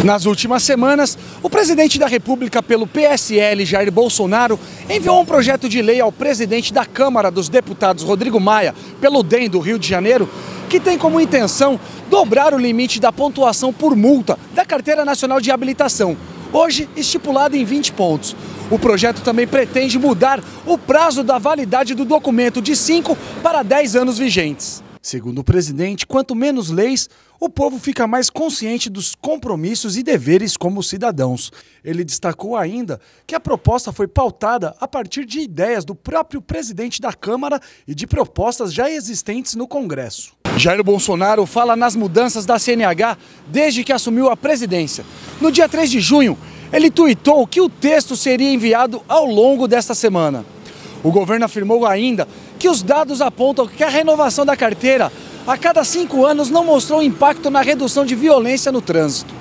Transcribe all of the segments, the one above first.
Nas últimas semanas, o presidente da República pelo PSL, Jair Bolsonaro, enviou um projeto de lei ao presidente da Câmara dos Deputados, Rodrigo Maia, pelo DEM do Rio de Janeiro, que tem como intenção dobrar o limite da pontuação por multa da Carteira Nacional de Habilitação, hoje estipulado em 20 pontos. O projeto também pretende mudar o prazo da validade do documento de 5 para 10 anos vigentes. Segundo o presidente, quanto menos leis, o povo fica mais consciente dos compromissos e deveres como cidadãos. Ele destacou ainda que a proposta foi pautada a partir de ideias do próprio presidente da Câmara e de propostas já existentes no Congresso. Jair Bolsonaro fala nas mudanças da CNH desde que assumiu a presidência. No dia 3 de junho, ele tuitou que o texto seria enviado ao longo desta semana. O governo afirmou ainda que os dados apontam que a renovação da carteira a cada 5 anos não mostrou impacto na redução de violência no trânsito.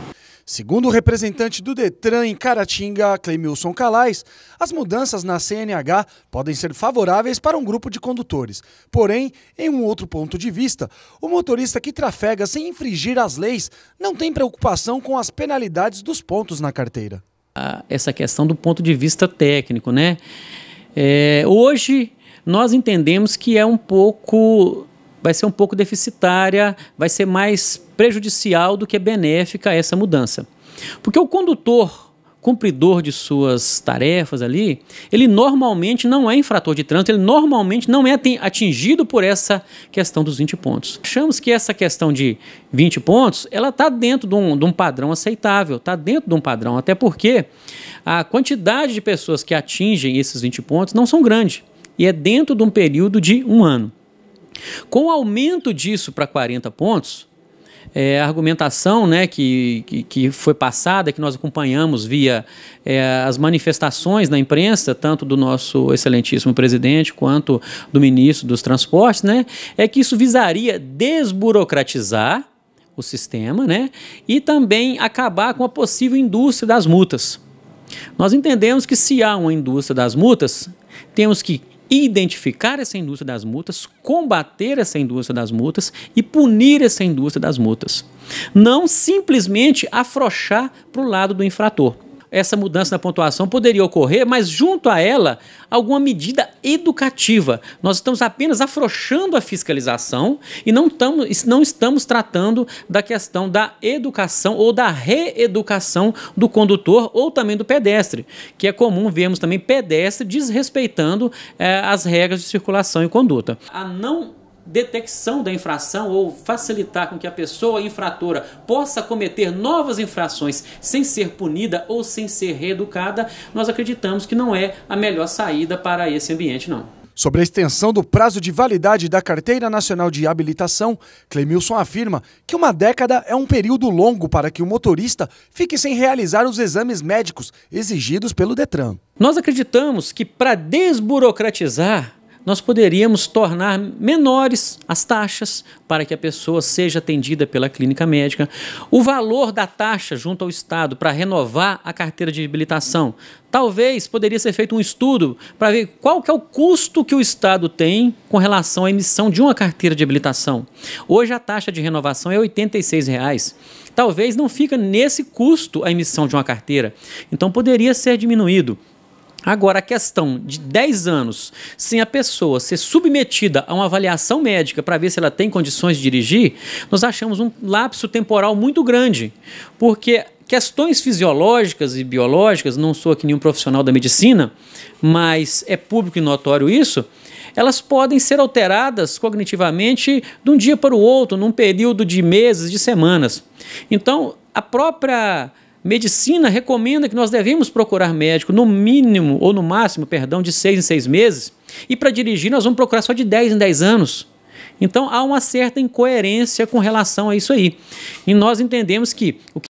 Segundo o representante do Detran em Caratinga, Clemilson Calais, as mudanças na CNH podem ser favoráveis para um grupo de condutores. Porém, em um outro ponto de vista, o motorista que trafega sem infringir as leis não tem preocupação com as penalidades dos pontos na carteira. Essa questão do ponto de vista técnico, né? Hoje nós entendemos que vai ser um pouco deficitária, vai ser mais prejudicial do que benéfica essa mudança. Porque o condutor, cumpridor de suas tarefas ali, ele normalmente não é infrator de trânsito, ele normalmente não é atingido por essa questão dos 20 pontos. Achamos que essa questão de 20 pontos, ela está dentro de um padrão aceitável, está dentro de um padrão, até porque a quantidade de pessoas que atingem esses 20 pontos não são grande, e é dentro de um período de 1 ano. Com o aumento disso para 40 pontos, a argumentação, né, que foi passada, que nós acompanhamos via as manifestações na imprensa, tanto do nosso excelentíssimo presidente quanto do ministro dos Transportes, né, é que isso visaria desburocratizar o sistema, né, e também acabar com a possível indústria das multas. Nós entendemos que se há uma indústria das multas, temos que identificar essa indústria das multas, combater essa indústria das multas e punir essa indústria das multas. Não simplesmente afrouxar para o lado do infrator. Essa mudança na pontuação poderia ocorrer, mas junto a ela, alguma medida educativa. Nós estamos apenas afrouxando a fiscalização e não estamos tratando da questão da educação ou da reeducação do condutor ou também do pedestre, que é comum vermos também pedestre desrespeitando as regras de circulação e conduta. A não detecção da infração ou facilitar com que a pessoa infratora possa cometer novas infrações sem ser punida ou sem ser reeducada, nós acreditamos que não é a melhor saída para esse ambiente, não. Sobre a extensão do prazo de validade da Carteira Nacional de Habilitação, Clemilson afirma que 1 década é um período longo para que o motorista fique sem realizar os exames médicos exigidos pelo Detran. Nós acreditamos que para desburocratizar, nós poderíamos tornar menores as taxas para que a pessoa seja atendida pela clínica médica. O valor da taxa junto ao Estado para renovar a carteira de habilitação. Talvez poderia ser feito um estudo para ver qual que é o custo que o Estado tem com relação à emissão de uma carteira de habilitação. Hoje a taxa de renovação é R$ 86. Talvez não fica nesse custo a emissão de uma carteira. Então poderia ser diminuído. Agora, a questão de 10 anos sem a pessoa ser submetida a uma avaliação médica para ver se ela tem condições de dirigir, nós achamos um lapso temporal muito grande, porque questões fisiológicas e biológicas, não sou aqui nenhum profissional da medicina, mas é público e notório isso, elas podem ser alteradas cognitivamente de um dia para o outro, num período de meses, de semanas. Então, a própria medicina recomenda que nós devemos procurar médico no mínimo, ou no máximo, perdão, de 6 em 6 meses, e para dirigir nós vamos procurar só de 10 em 10 anos. Então há uma certa incoerência com relação a isso aí. E nós entendemos que o